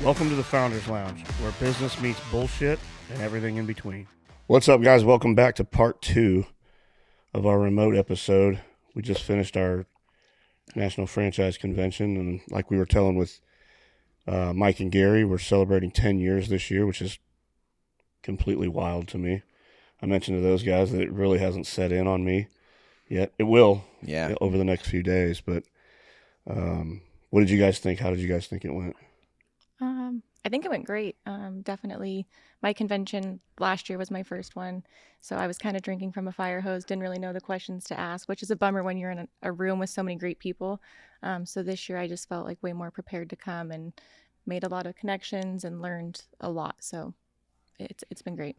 Welcome to the Founders Lounge, where business meets bullshit and everything in between. What's up, guys? Welcome back to part 2 of our remote episode. We just finished our National Franchise Convention, and like we were telling with Mike and Gary, we're celebrating 10 years this year, which is completely wild to me. I mentioned to those guys that it really hasn't set in on me yet. It will over the next few days, but what did you guys think? How did you guys think it went? I think it went great. Definitely my convention last year was my first one. So I was kind of drinking from a fire hose, didn't really know the questions to ask, which is a bummer when you're in a room with so many great people. So this year I just felt like way more prepared to come and made a lot of connections and learned a lot. So it's been great.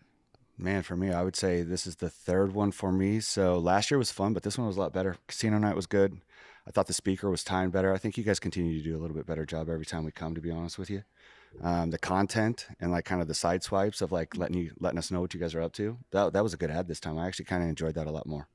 Man, for me, I would say this is the third one for me. So last year was fun, but this one was a lot better. Casino night was good. I thought the speaker was timed better. I think you guys continue to do a little bit better job every time we come, to be honest with you. The content and like kind of the side swipes of like letting us know what you guys are up to. That was a good ad this time. I actually kind of enjoyed that a lot more.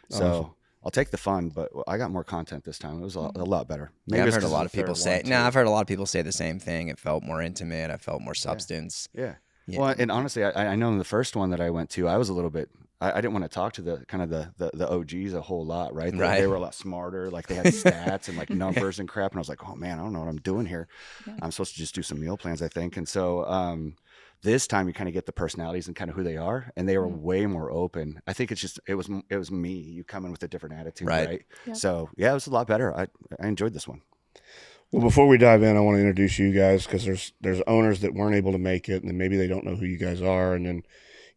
So awesome. I'll take the fun, but I got more content this time. It was a lot better. Maybe I've heard a lot of people say. I've heard a lot of people say the same thing. It felt more intimate. I felt more substance. Yeah. Well, and honestly, I know in the first one that I went to, I was a little bit. I didn't want to talk to the kind of the OGs a whole lot, right? They were a lot smarter. Like they had stats and like numbers and crap. And I was like, oh man, I don't know what I'm doing here. Yeah. I'm supposed to just do some meal plans, I think. And so this time you kind of get the personalities and kind of who they are, and they were way more open. I think it was me. You come in with a different attitude, right? Yeah. So yeah, it was a lot better. I enjoyed this one. Well, before we dive in, I want to introduce you guys because there's owners that weren't able to make it, and then maybe they don't know who you guys are, and then,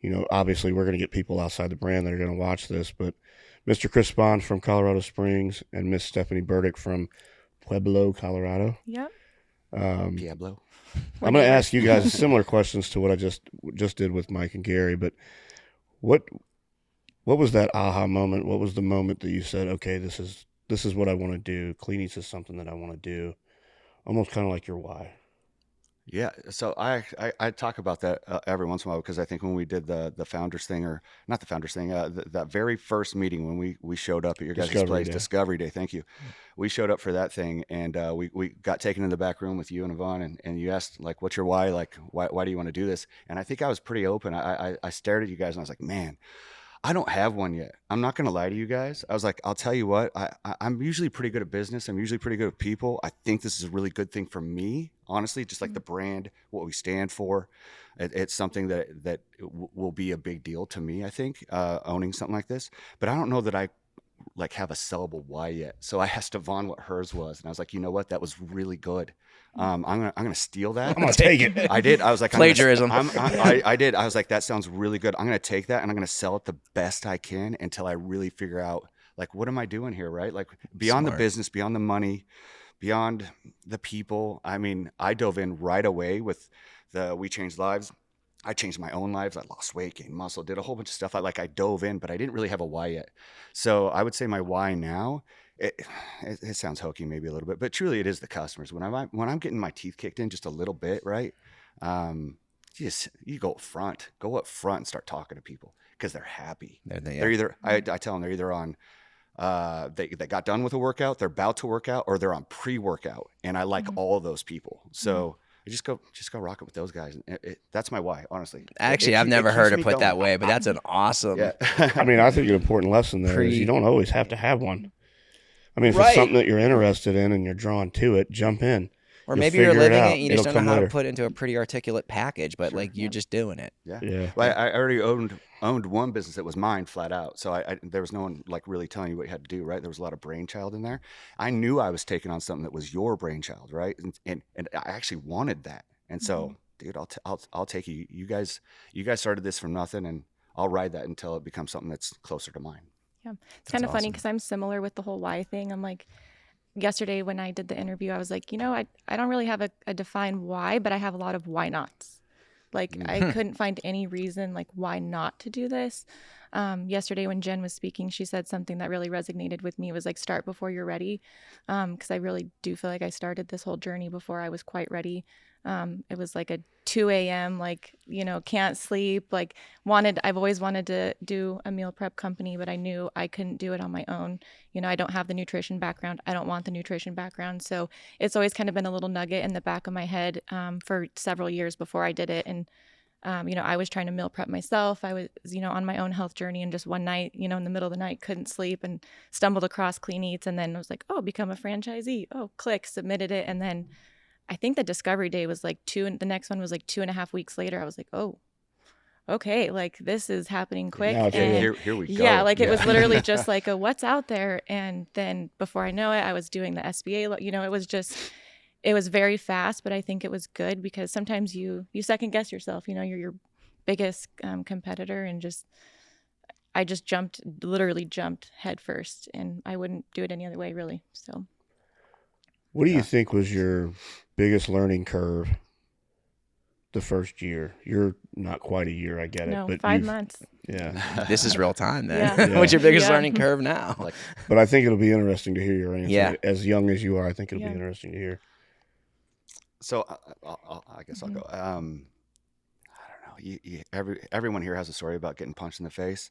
you know, obviously we're going to get people outside the brand that are going to watch this, but Mr. Chris Spahn from Colorado Springs and Miss Stephanie Burdick from Pueblo, Colorado. Yep. Pueblo. I'm going to ask you guys similar questions to what I just did with Mike and Gary, but what was that aha moment? What was the moment that you said, okay, this is what I want to do. Clean Eatz is something that I want to do. Almost kind of like your why. Yeah, so I talk about that every once in a while because I think when we did the founders thing, or not the founders thing, that very first meeting when we showed up at your guys' place, Discovery Day, thank you. We showed up for that thing, and we got taken in the back room with you and Yvonne, and you asked, like, what's your why? Like, why do you want to do this? And I think I was pretty open. I stared at you guys, and I was like, man, I don't have one yet. I'm not going to lie to you guys. I was like, I'll tell you what, I'm usually pretty good at business. I'm usually pretty good with people. I think this is a really good thing for me, honestly, just like the brand, what we stand for. It's something that will be a big deal to me, I think, owning something like this. But I don't know that I like have a sellable why yet. So I asked Yvonne what hers was, and I was like, you know what? That was really good. I'm gonna steal that. I'm gonna take it. I did. I was like, plagiarism. I did. I was like, that sounds really good. I'm gonna take that and I'm gonna sell it the best I can until I really figure out, like, what am I doing here, right? Like beyond the business, beyond the money, beyond the people. I mean, I dove in right away with the We Changed Lives. I changed my own lives. I lost weight, gained muscle, did a whole bunch of stuff. I dove in, but I didn't really have a why yet. So I would say my why now, it sounds hokey maybe a little bit, but truly it is the customers. When I'm getting my teeth kicked in just a little bit, right? You go up front and start talking to people because they're happy. They're either, I tell them they're either on, they got done with a workout, they're about to work out, or they're on pre-workout. And I like all of those people. So I just go rock it with those guys. That's my why, honestly. Actually, I've never heard it put that way, but that's an awesome. Yeah. I mean, I think an important lesson there is you don't always have to have one. I mean, if it's something that you're interested in and you're drawn to it, jump in. Or maybe you're living it and you just don't know how to put it into a pretty articulate package, but like you're just doing it. Yeah. Well, I already owned one business that was mine flat out. So there was no one like really telling you what you had to do, right? There was a lot of brainchild in there. I knew I was taking on something that was your brainchild, right? And I actually wanted that. And so, dude, I'll take you. You guys started this from nothing, and I'll ride that until it becomes something that's closer to mine. Yeah. It's kind of funny because I'm similar with the whole why thing. I'm like, yesterday when I did the interview, I was like, I don't really have a defined why, but I have a lot of why nots. Like I couldn't find any reason like why not to do this. Yesterday when Jen was speaking, she said something that really resonated with me. It was like, start before you're ready. Because I really do feel like I started this whole journey before I was quite ready. It was like a 2 a.m., like, can't sleep, like I've always wanted to do a meal prep company, but I knew I couldn't do it on my own. I don't have the nutrition background. I don't want the nutrition background. So it's always kind of been a little nugget in the back of my head for several years before I did it. And, I was trying to meal prep myself. I was, on my own health journey, and just one night, in the middle of the night, couldn't sleep and stumbled across Clean Eatz. And then I was like, oh, become a franchisee. Oh, click, submitted it. And then I think the discovery day was like the next one was like 2.5 weeks later. I was like, oh, okay, like this is happening quick. Now it's and here we go. Yeah, like it was literally just like a what's out there. And then before I know it, I was doing the SBA, it was very fast, but I think it was good because sometimes you second guess yourself, you're your biggest competitor, and I just literally jumped head first, and I wouldn't do it any other way really. So. What do you think was your biggest learning curve the first year? You're not quite a year, I get it. No, but 5 months. Yeah. This is real time then. Yeah. What's your biggest learning curve now? But I think it'll be interesting to hear your answer. Yeah. As young as you are, I think it'll be interesting to hear. So I guess I'll go. I don't know. Everyone here has a story about getting punched in the face.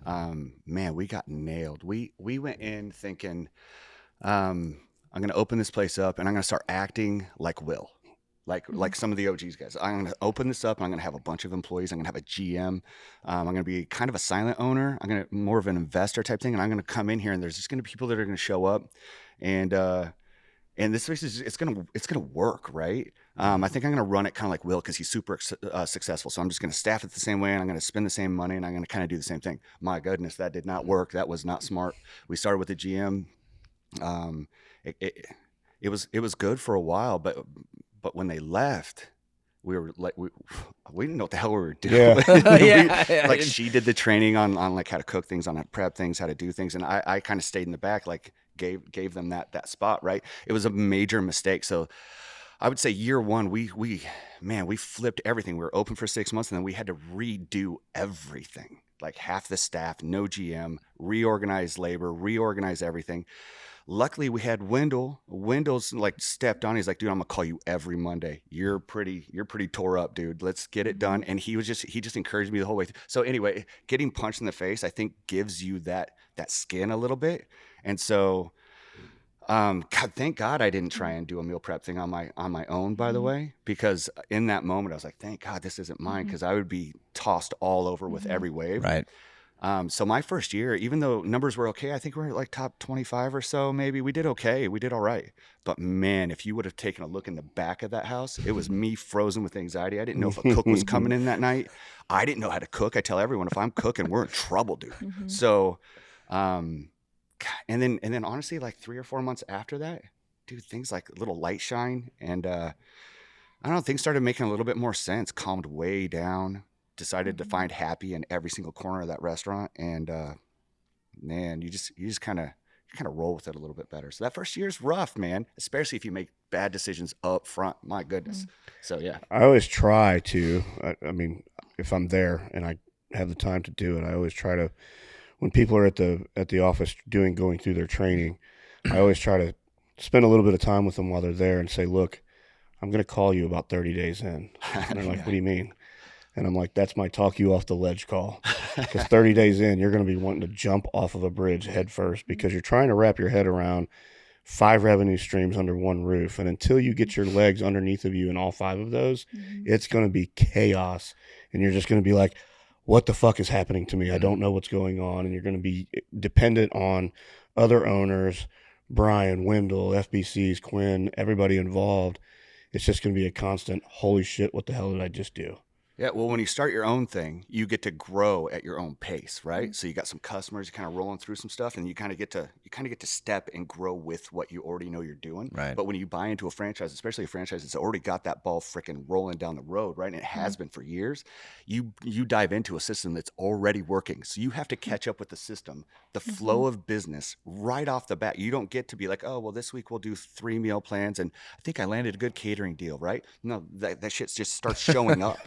Man, we got nailed. We went in thinking, I'm going to open this place up and I'm going to start acting like Will, like some of the OGs guys. I'm going to open this up and I'm going to have a bunch of employees. I'm going to have a GM. I'm going to be kind of a silent owner. I'm going to more of an investor type thing. And I'm going to come in here and there's just going to be people that are going to show up, and this place is it's gonna work, right? I think I'm gonna run it kind of like Will because he's super successful. So I'm just gonna staff it the same way, and I'm gonna spend the same money, and I'm gonna kind of do the same thing. My goodness, that did not work. That was not smart. We started with the GM. It was good for a while, but when they left, we were like we didn't know what the hell we were doing. Yeah. Like she did the training on like how to cook things, on how to prep things, how to do things, and I kind of stayed in the back, like gave them that spot, right? It was a major mistake. So I would say year one, we flipped everything. We were open for 6 months, and then we had to redo everything, like half the staff, no GM, reorganize labor, reorganize everything. Luckily, we had Wendell. Wendell's like stepped on. He's like, dude, I'm gonna call you every Monday. You're pretty tore up, dude. Let's get it done. And he just encouraged me the whole way. So anyway, getting punched in the face, I think, gives you that skin a little bit. And so, God, thank God I didn't try and do a meal prep thing on my own, by the way, because in that moment I was like, thank God this isn't mine, because I would be tossed all over with every wave. Right. So my first year, even though numbers were okay, I think we were like top 25 or so, maybe. We did okay. We did all right. But man, if you would have taken a look in the back of that house, it was me frozen with anxiety. I didn't know if a cook was coming in that night. I didn't know how to cook. I tell everyone, if I'm cooking, we're in trouble, dude. So, and then honestly, like 3 or 4 months after that, dude, things like a little light shine. And I don't know, things started making a little bit more sense, calmed way down. Decided to find happy in every single corner of that restaurant, and man, you just kind of roll with it a little bit better. So that first year is rough, man, especially if you make bad decisions up front. My goodness. So yeah, I always try to. I mean, if I'm there and I have the time to do it, I always try to. When people are at the office going through their training, I always try to spend a little bit of time with them while they're there and say, "Look, I'm going to call you about 30 days in." And they're like, "What do you mean?" And I'm like, that's my talk you off the ledge call. Because 30 days in, you're going to be wanting to jump off of a bridge head first, because you're trying to wrap your head around 5 revenue streams under one roof. And until you get your legs underneath of you in all 5 of those, it's going to be chaos. And you're just going to be like, what the fuck is happening to me? I don't know what's going on. And you're going to be dependent on other owners, Brian, Wendell, FBCs, Quinn, everybody involved. It's just going to be a constant, holy shit, what the hell did I just do? Yeah, well, when you start your own thing, you get to grow at your own pace, right? So you got some customers, you're kind of rolling through some stuff, and you kind of get to step and grow with what you already know you're doing. Right. But when you buy into a franchise, especially a franchise that's already got that ball freaking rolling down the road, right? And it has been for years. You dive into a system that's already working, so you have to catch up with the system, the flow of business right off the bat. You don't get to be like, oh, well, this week we'll do 3 meal plans, and I think I landed a good catering deal, right? No, that shit just starts showing up.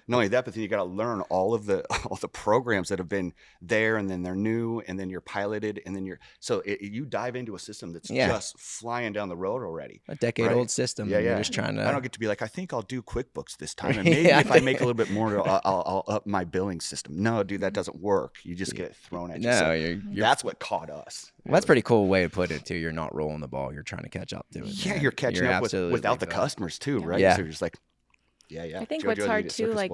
Not only that, but then you got to learn all the programs that have been there, and then they're new, and then you're piloted, and then you dive into a system that's just flying down the road already. A decade-old system. Yeah, You're just trying to. I don't get to be like, I think I'll do QuickBooks this time, and maybe if I make a little bit more, I'll up my billing system. No, dude, that doesn't work. You just get it thrown at you. No, so that's what caught us. Well, that's a pretty cool way to put it too. You're not rolling the ball. You're trying to catch up to it. Yeah, you're catching up without the customers too, right? Yeah. So you're just like, yeah. I think what's hard too, like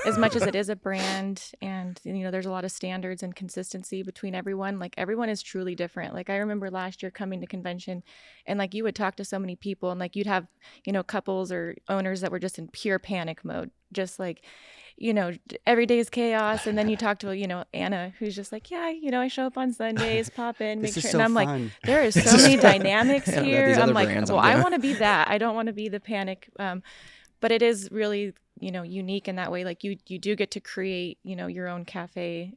as much as it is a brand, and there's a lot of standards and consistency between everyone. Like everyone is truly different. Like I remember last year coming to convention, and like you would talk to so many people, and like you'd have couples or owners that were just in pure panic mode, just like. Every day is chaos. And then you talk to, Anna, who's just like, I show up on Sundays, pop in, make sure. So and I'm fun. like, there is so many dynamics here. I'm like, well, I want to be that. I don't want to be the panic. But it is really, unique in that way. Like you do get to create, your own cafe,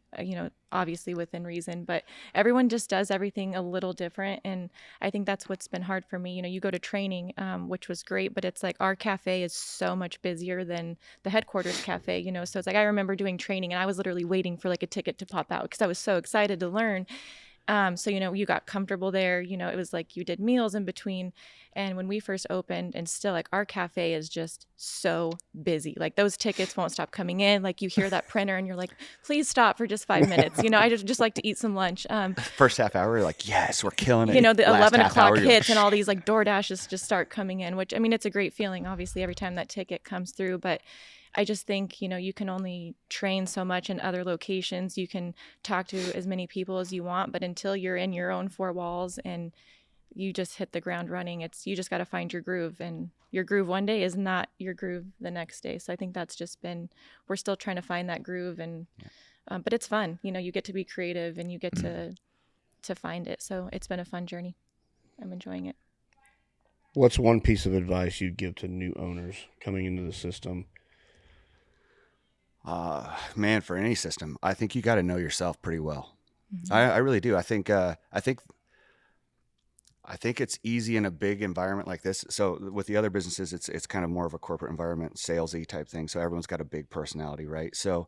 obviously within reason, but everyone just does everything a little different. And I think that's what's been hard for me. You go to training, which was great, but it's like our cafe is so much busier than the headquarters cafe, so it's like, I remember doing training and I was literally waiting for like a ticket to pop out because I was so excited to learn. So, you got comfortable there, it was like you did meals in between. And when we first opened, and still like our cafe is just so busy, like those tickets won't stop coming in. Like you hear that printer and you're like, please stop for just 5 minutes. I just like to eat some lunch. First half hour, you're like, yes, we're killing it. The 11 o'clock hits and all these like DoorDashes just start coming in, which it's a great feeling, obviously, every time that ticket comes through. But I just think, you can only train so much in other locations. You can talk to as many people as you want, but until you're in your own four walls and you just hit the ground running, you just got to find your groove, and your groove one day is not your groove the next day. So I think that's just we're still trying to find that groove, and but it's fun. You get to be creative and you get to find it. So it's been a fun journey. I'm enjoying it. What's one piece of advice you'd give to new owners coming into the system? Man, for any system, I think you got to know yourself pretty well. I really do. I think it's easy in a big environment like this. So with the other businesses, it's kind of more of a corporate environment, salesy type thing. So everyone's got a big personality, right? So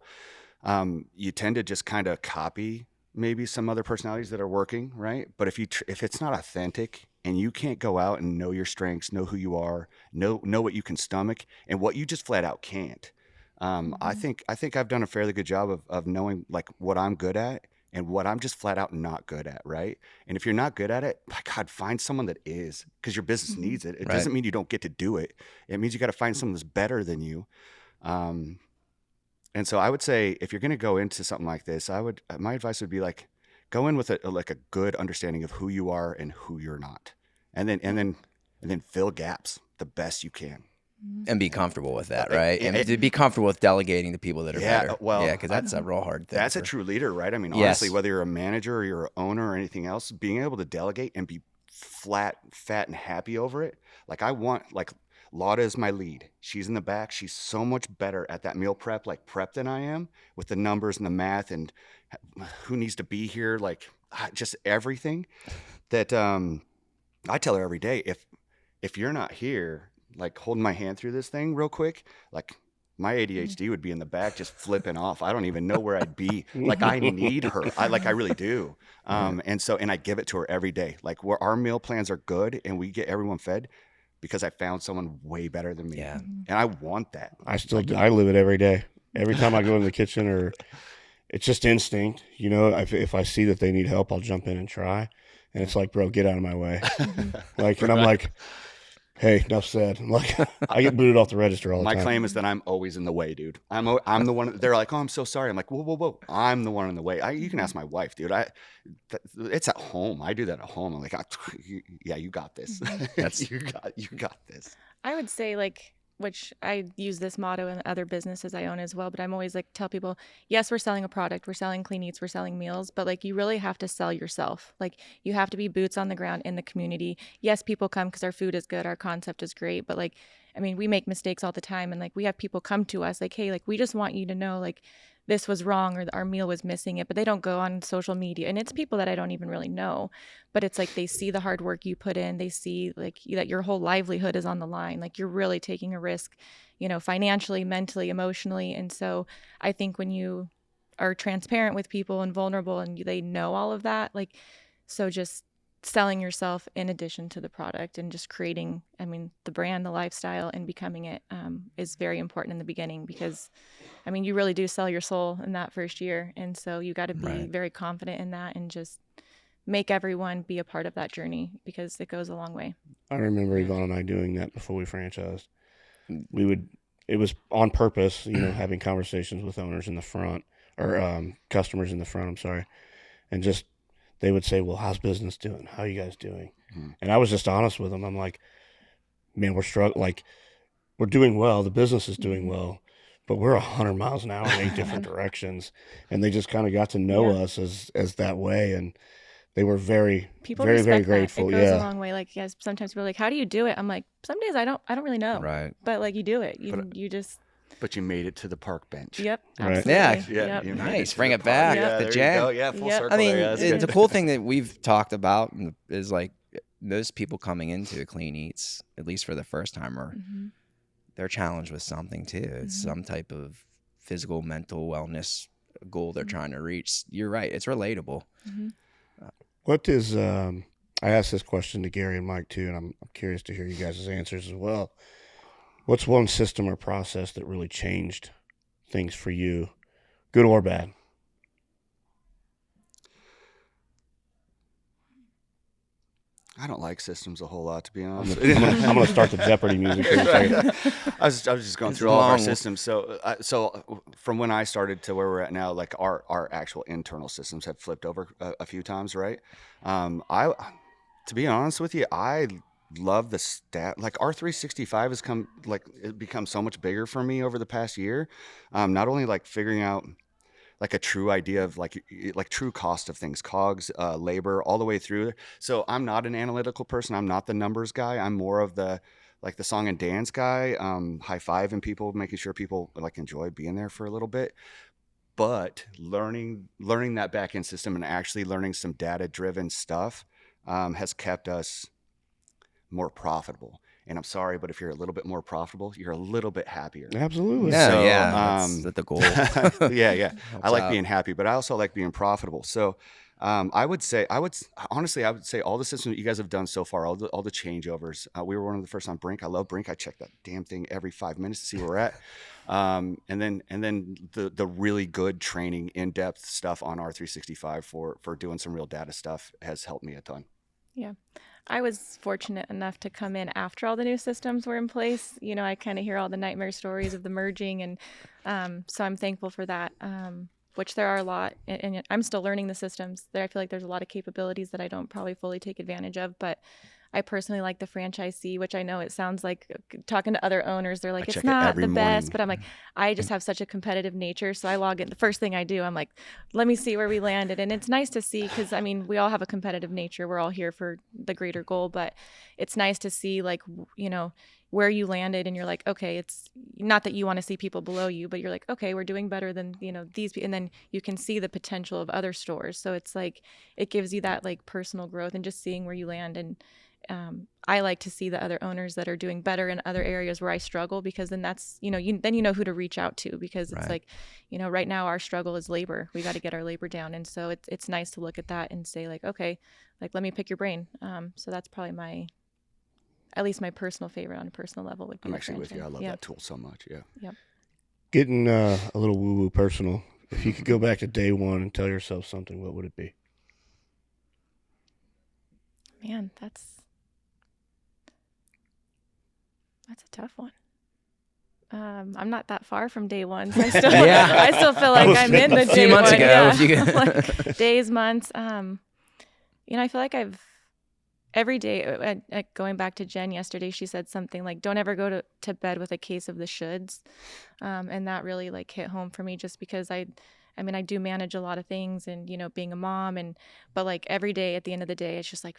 you tend to just kind of copy maybe some other personalities that are working, right? But if it's not authentic and you can't go out and know your strengths, know who you are, know what you can stomach and what you just flat out can't. I think I've done a fairly good job of knowing like what I'm good at and what I'm just flat out not good at, right? And if you're not good at it, my God, find someone that is, because your business needs it. It doesn't mean you don't get to do it. It means you got to find someone that's better than you. And so I would say if you're going to go into something like this, my advice would be like, go in with a good understanding of who you are and who you're not, and then fill gaps the best you can. And be comfortable with that, right? And to be comfortable with delegating to people that are better. Well, because that's a real hard thing. That's a true leader, right? I mean, honestly, whether you're a manager or you're an owner or anything else, being able to delegate and be fat, and happy over it. Like Lauda is my lead. She's in the back. She's so much better at that meal prep than I am with the numbers and the math and who needs to be here, like just everything that I tell her every day. If you're not here, like holding my hand through this thing real quick, like my ADHD would be in the back just flipping off. I don't even know where I'd be. Like I need her. I really do. And I give it to her every day. Like where our meal plans are good and we get everyone fed because I found someone way better than me. Yeah. And I want that. I live it every day. Every time I go in the kitchen, or it's just instinct. If I see that they need help, I'll jump in and try. And it's like, bro, get out of my way. And I'm like, hey, enough said. I'm like, I get booted off the register all the time. My claim is that I'm always in the way, dude. I'm the one. They're like, oh, I'm so sorry. I'm like, whoa. I'm the one in the way. You can ask my wife, dude. It's at home. I do that at home. I'm like, yeah, you got this. you got this. I would say which I use this motto in other businesses I own as well, but I'm always tell people, yes, we're selling a product, we're selling Clean Eatz, we're selling meals, but you really have to sell yourself. You have to be boots on the ground in the community. Yes, people come because our food is good, our concept is great, but we make mistakes all the time, and we have people come to us hey, we just want you to know this was wrong or our meal was missing it, but they don't go on social media. And it's people that I don't even really know, but it's like they see the hard work you put in. They see like that your whole livelihood is on the line. Like you're really taking a risk, you know, financially, mentally, emotionally. And so I think when you are transparent with people and vulnerable and they know all of that, like, so just selling yourself in addition to the product and just creating, I mean, the brand, the lifestyle, and becoming it is very important in the beginning, because I mean, you really do sell your soul in that first year. And so you got to be very confident in that and just make everyone be a part of that journey, because it goes a long way. I remember Yvonne and I doing that before we franchised. It was on purpose, you know, having conversations with owners in the front, or customers in the front, I'm sorry. And just, they would say, well, how's business doing? How are you guys doing? Mm-hmm. And I was just honest with them. I'm like, man, we're struggling. Like, we're doing well. The business is doing well, but we're 100 miles an hour in 8 different directions. And they just kind of got to know us as that way. And they were very grateful. It goes a long way. Like, yes, sometimes people are like, how do you do it? I'm like, some days I don't really know. Right. But like, you do it. You just. But you made it to the park bench. Yep. Right. Yeah. Yep. Nice. Bring it back. Yeah, the jam. Yeah, full circle. I mean, there. the cool thing that we've talked about is like most people coming into Clean Eatz, at least for the first time, they're challenged with something too. It's some type of physical, mental wellness goal they're trying to reach. You're right. It's relatable. What is, I asked this question to Gary and Mike too, and I'm curious to hear you guys' answers as well. What's one system or process that really changed things for you, good or bad? I don't like systems a whole lot, to be honest. I'm gonna start the Jeopardy music here in a second. I was just going through all of our systems. So from when I started to where we're at now, like our actual internal systems have flipped over a few times, right? To be honest with you, I love the stat. Like R365 has become so much bigger for me over the past year. Not only like figuring out like a true idea of like true cost of things, COGS, labor, all the way through. So I'm not an analytical person. I'm not the numbers guy. I'm more of the song and dance guy, high-fiving people, making sure people like enjoy being there for a little bit. But learning that back-end system and actually learning some data-driven stuff has kept us more profitable. And I'm sorry, but if you're a little bit more profitable, you're a little bit happier. Absolutely. Yeah, that's the goal. Yeah. I like being happy, but I also like being profitable. So I would say all the systems that you guys have done so far, all the changeovers. We were one of the first on Brink. I love Brink. I check that damn thing every 5 minutes to see where we're at. And then the really good training, in-depth stuff on R365 for doing some real data stuff has helped me a ton. Yeah. I was fortunate enough to come in after all the new systems were in place. You know, I kind of hear all the nightmare stories of the merging, and so I'm thankful for that, which there are a lot, and I'm still learning the systems. I feel like there's a lot of capabilities that I don't probably fully take advantage of, but I personally like the franchisee, which I know it sounds like talking to other owners, they're like, it's not the best, but I'm like, I just have such a competitive nature. So I log in. The first thing I do, I'm like, let me see where we landed. And it's nice to see, because I mean, we all have a competitive nature. We're all here for the greater goal, but it's nice to see, like, you know, where you landed, and you're like, okay, it's not that you want to see people below you, but you're like, okay, we're doing better than, you know, these, and then you can see the potential of other stores. So it's like, it gives you that like personal growth and just seeing where you land. And I like to see the other owners that are doing better in other areas where I struggle, because then that's, you know, then you know who to reach out to, because it's like, you know, right now our struggle is labor. We got to get our labor down. And so it's nice to look at that and say like, okay, like, let me pick your brain. So that's probably at least my personal favorite on a personal level would be. I'm actually with you. I love that tool so much. Yeah. Yep. Getting a little woo-woo personal. If you could go back to day one and tell yourself something, what would it be? Man, that's a tough one. I'm not that far from day one. So I still feel like I'm in the day one. A few months ago. Like days, months. You know, I feel like every day, going back to Jen yesterday, she said something like, don't ever go to bed with a case of the shoulds. And that really like hit home for me, just because I mean, I do manage a lot of things, and, you know, being a mom, but like every day at the end of the day, it's just like,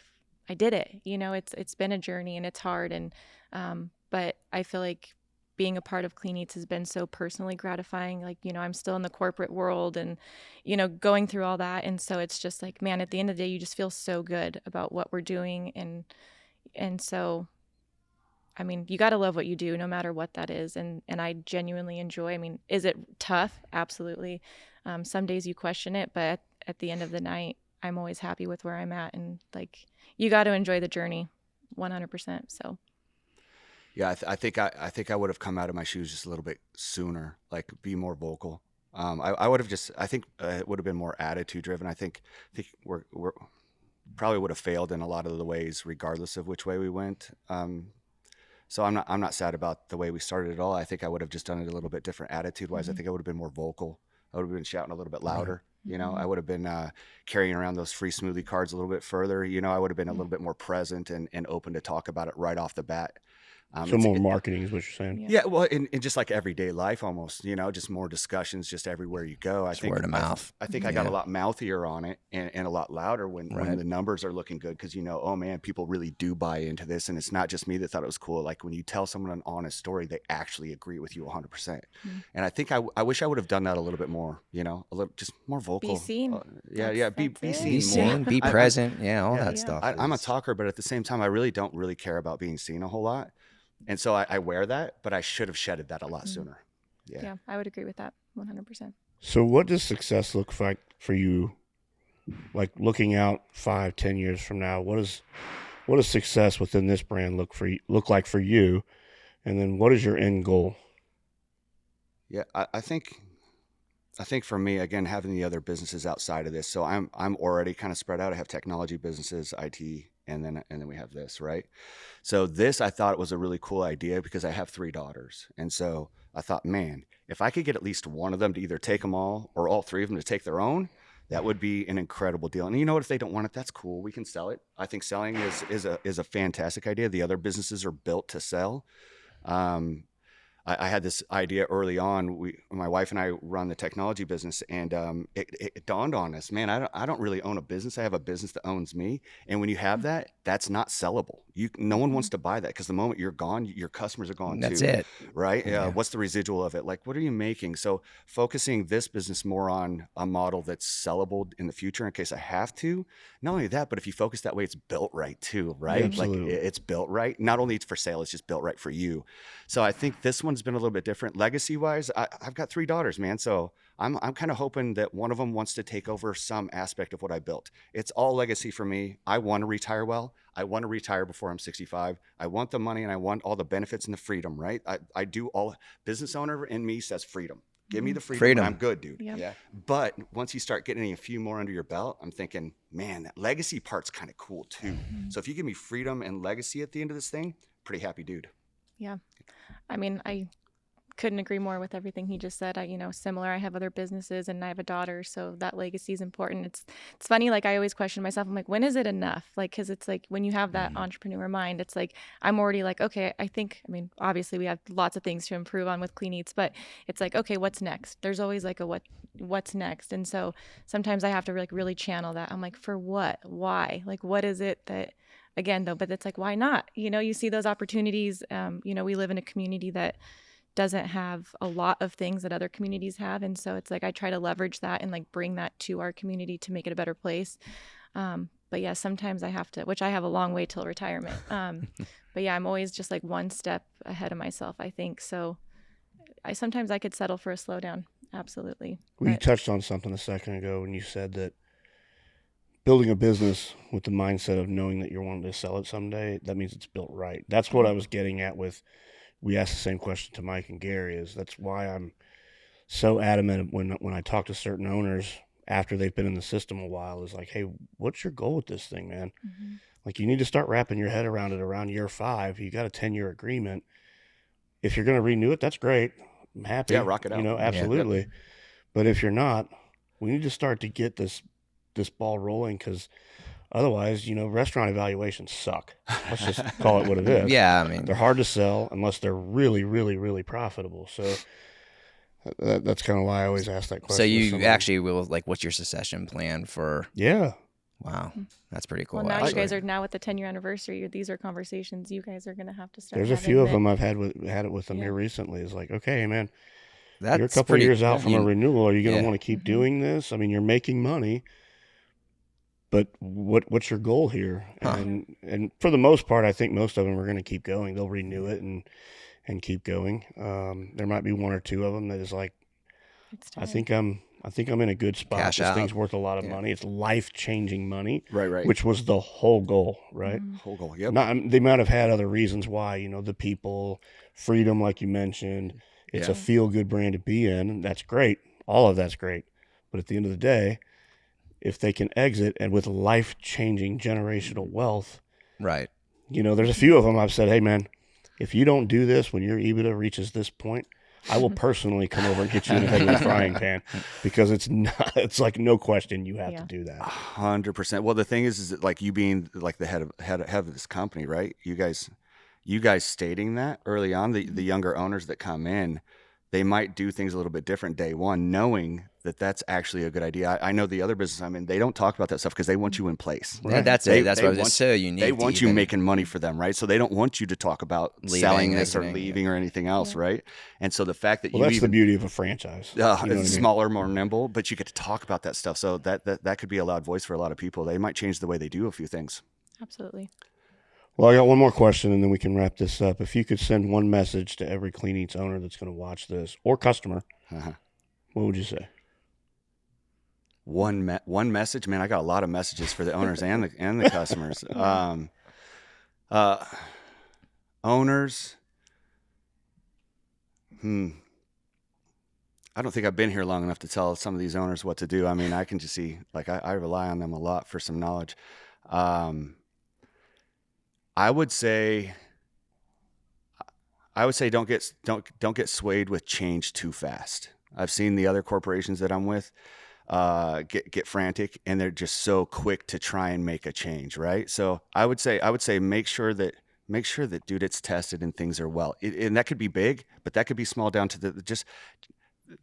I did it. You know, it's been a journey and it's hard. And, but I feel like being a part of Clean Eatz has been so personally gratifying. Like, I'm still in the corporate world and, going through all that. And so it's just like, man, at the end of the day, you just feel so good about what we're doing. And so, I mean, you got to love what you do, no matter what that is. And I genuinely enjoy. I mean, is it tough? Absolutely. Some days you question it, but at the end of the night, I'm always happy with where I'm at. And like, you got to enjoy the journey 100%. So. Yeah, I think I would have come out of my shoes just a little bit sooner, like be more vocal. I would have I think it would have been more attitude driven. I think we're probably would have failed in a lot of the ways, regardless of which way we went. So I'm not sad about the way we started at all. I think I would have just done it a little bit different attitude wise. I think I would have been more vocal. I would have been shouting a little bit louder. I would have been carrying around those free smoothie cards a little bit further. I would have been a little bit more present and open to talk about it right off the bat. So more marketing is what you're saying. Yeah, well, in just like everyday life almost, just more discussions just everywhere you go. I think word of mouth. I think I got a lot mouthier on it and a lot louder when the numbers are looking good because, oh man, people really do buy into this. And it's not just me that thought it was cool. Like when you tell someone an honest story, they actually agree with you 100%. And I think I wish I would have done that a little bit more, a little just more vocal. Be seen. Be seen. Be seen, be present. All that stuff. I'm a talker, but at the same time, I really don't really care about being seen a whole lot. And so I wear that, but I should have shedded that a lot sooner. Yeah, I would agree with that 100%. So what does success look like for you? Like looking out 5-10 years from now, what does success within this brand look like for you? And then what is your end goal? Yeah, I think for me, again, having the other businesses outside of this, so I'm already kind of spread out. I have technology businesses, IT, and then we have this, right? So this, I thought it was a really cool idea because I have 3 daughters. And so I thought, man, if I could get at least one of them to either take them all or all 3 of them to take their own, that would be an incredible deal. And you know what, if they don't want it, that's cool. We can sell it. I think selling is a fantastic idea. The other businesses are built to sell. I had this idea early on. My wife and I run the technology business, and it dawned on us, man, I don't really own a business. I have a business that owns me. And when you have that, that's not sellable. No one wants to buy that because the moment you're gone, your customers are gone too. That's it. Right? Yeah. What's the residual of it? Like, what are you making? So focusing this business more on a model that's sellable in the future in case I have to. Not only that, but if you focus that way, it's built right too, right? Absolutely. Like it's built right. Not only it's for sale, it's just built right for you. So I think this one's been a little bit different. Legacy wise, I've got 3 daughters, man. So I'm kind of hoping that one of them wants to take over some aspect of what I built. It's all legacy for me. I want to retire well. I want to retire before I'm 65. I want the money and I want all the benefits and the freedom, right? I do all. Business owner in me says freedom. Give me the freedom. And I'm good, dude. Yeah. But once you start getting a few more under your belt, I'm thinking, man, that legacy part's kind of cool too. So if you give me freedom and legacy at the end of this thing, pretty happy dude. Yeah. I mean, I couldn't agree more with everything he just said. Similar, I have other businesses and I have a daughter, so that legacy is important. It's funny, like I always question myself. I'm like, when is it enough? Like, cause it's like when you have that entrepreneur mind, it's like, I'm already like, okay, I mean, obviously we have lots of things to improve on with Clean Eatz, but it's like, okay, what's next? There's always like what's next. And so sometimes I have to really channel that. I'm like, for what? Why? Like, what is it that, again, though, but it's like, why not? You see those opportunities. We live in a community that doesn't have a lot of things that other communities have. And so it's like, I try to leverage that and like bring that to our community to make it a better place. But yeah, sometimes I have to, which I have a long way till retirement. But yeah, I'm always just like one step ahead of myself, I think. So sometimes I could settle for a slowdown. Absolutely. Well, you touched on something a second ago when you said that building a business with the mindset of knowing that you're wanting to sell it someday, that means it's built right. That's what I was getting at with, we asked the same question to Mike and Gary, that's why I'm so adamant when I talk to certain owners after they've been in the system a while, is like, hey, what's your goal with this thing, man? Like, you need to start wrapping your head around it around year 5. You got a 10-year agreement. If you're going to renew it, that's great. I'm happy. Yeah, rock it out. Absolutely. Yeah. But if you're not, we need to start to get this ball rolling, because otherwise, restaurant evaluations suck. Let's just call it what it is. Yeah, I mean, they're hard to sell unless they're really, really, really profitable. So that's kind of why I always ask that question. So you actually will, like, what's your succession plan for? Yeah. Wow, that's pretty cool. Well, now actually. you guys are now at the 10-year anniversary. These are conversations you guys are going to have to start. There's a few of them I've had it with them here recently. It's like, okay, man, you're a couple of years out from a renewal. Are you going to want to keep doing this? I mean, you're making money, but what's your goal here? And for the most part, I think most of them are going to keep going. They'll renew it and keep going. There might be one or two of them that is like, I think I'm in a good spot. Cash this out. thing's worth a lot of money. It's life-changing money, right, which was the whole goal, right? Whole goal. Yep. They might have had other reasons why, the people, freedom, like you mentioned. It's a feel-good brand to be in, and that's great. All of that's great. But at the end of the day, if they can exit and with life-changing generational wealth, right? There's a few of them I've said, hey, man, if you don't do this when your EBITDA reaches this point, I will personally come over and hit you in the head with a frying pan, because it's like no question you have to do that. 100%. Well, the thing is that, like, you being like the head of this company, right? You guys stating that early on, the younger owners that come in, they might do things a little bit different day one, knowing that that's actually a good idea. I know the other business I'm in, they don't talk about that stuff because they want you in place. Right? That's it. That's why it's so unique. They want you making money for them, right? So they don't want you to talk about selling this or leaving or anything else, right? And so the fact that that's the beauty of a franchise. It's smaller, more nimble, but you get to talk about that stuff. So that could be a loud voice for a lot of people. They might change the way they do a few things. Absolutely. Well, I got one more question, and then we can wrap this up. If you could send one message to every Clean Eatz owner that's going to watch this, or customer, what would you say? One message, man. I got a lot of messages for the owners and the customers. Owners. I don't think I've been here long enough to tell some of these owners what to do. I mean, I can just see, like, I rely on them a lot for some knowledge. I would say don't get swayed with change too fast. I've seen the other corporations that I'm with get frantic, and they're just so quick to try and make a change, right? So I would say make sure that dude, it's tested and things are well. And that could be big, but that could be small down to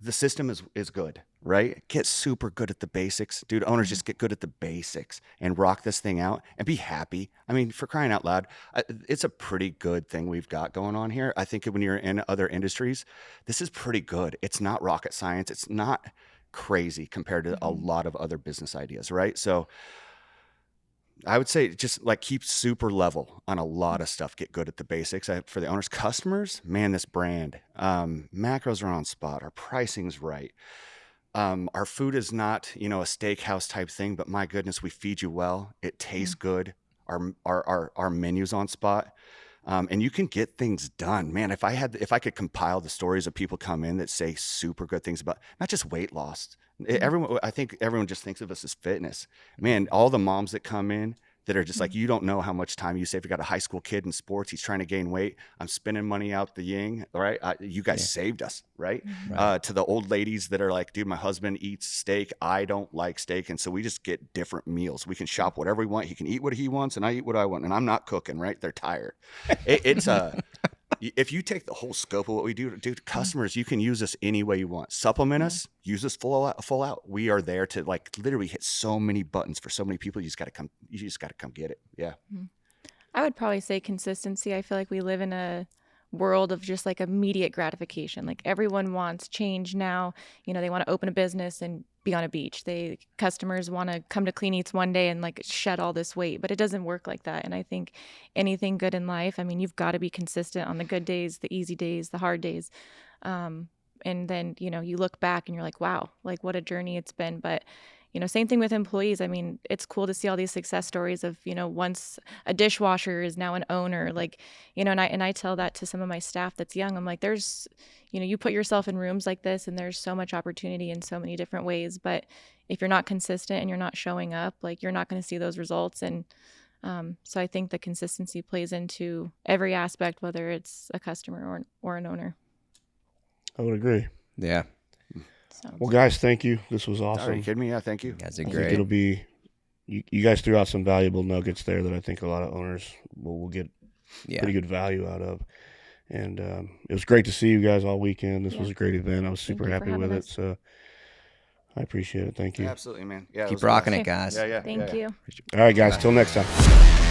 the system is good, right? Get super good at the basics. Dude, owners just get good at the basics and rock this thing out and be happy. I mean, for crying out loud, it's a pretty good thing we've got going on here. I think when you're in other industries, this is pretty good. It's not rocket science. It's not crazy compared to a lot of other business ideas, right? So I would say just like keep super level on a lot of stuff. Get good at the basics. For the owners, customers, man, this brand, macros are on spot. Our pricing's right. Our food is not, a steakhouse type thing, but my goodness, we feed you well. It tastes good. Our menu's on spot. And you can get things done, man. If I could compile the stories of people come in that say super good things about not just weight loss. I think everyone just thinks of us as fitness. Man, all the moms that come in that are just like, you don't know how much time you save. You got a high school kid in sports. He's trying to gain weight. I'm spending money out the yin. All right. You guys saved us. Right. To the old ladies that are like, dude, my husband eats steak. I don't like steak. And so we just get different meals. We can shop whatever we want. He can eat what he wants and I eat what I want. And I'm not cooking, right? They're tired. It's if you take the whole scope of what we do customers, you can use us any way you want. Supplement us, use us full out. We are there to like literally hit so many buttons for so many people. You just got to come get it. Yeah. I would probably say consistency. I feel like we live in a world of just like immediate gratification. Like everyone wants change now. They want to open a business and be on a beach. Customers want to come to Clean Eatz one day and like shed all this weight, but it doesn't work like that. And I think anything good in life, I mean, you've got to be consistent on the good days, the easy days, the hard days. And then, you look back and you're like, wow, like what a journey it's been. But same thing with employees. I mean, it's cool to see all these success stories of, once a dishwasher is now an owner, like, and I tell that to some of my staff that's young. I'm like, there's, you put yourself in rooms like this and there's so much opportunity in so many different ways. But if you're not consistent and you're not showing up, like you're not going to see those results. And so I think the consistency plays into every aspect, whether it's a customer or an owner. I would agree. Yeah. Well, guys, thank you. This was awesome. Are you kidding me? Yeah, thank you. You guys did I great. think it'll be you guys threw out some valuable nuggets there that I think a lot of owners will get pretty good value out of. And it was great to see you guys all weekend. This was a great event. I was super happy with it. So I appreciate it. Thank you. Absolutely, man. Yeah, Keep rocking it, guys. Yeah. Thank you. All right, guys. Till next time.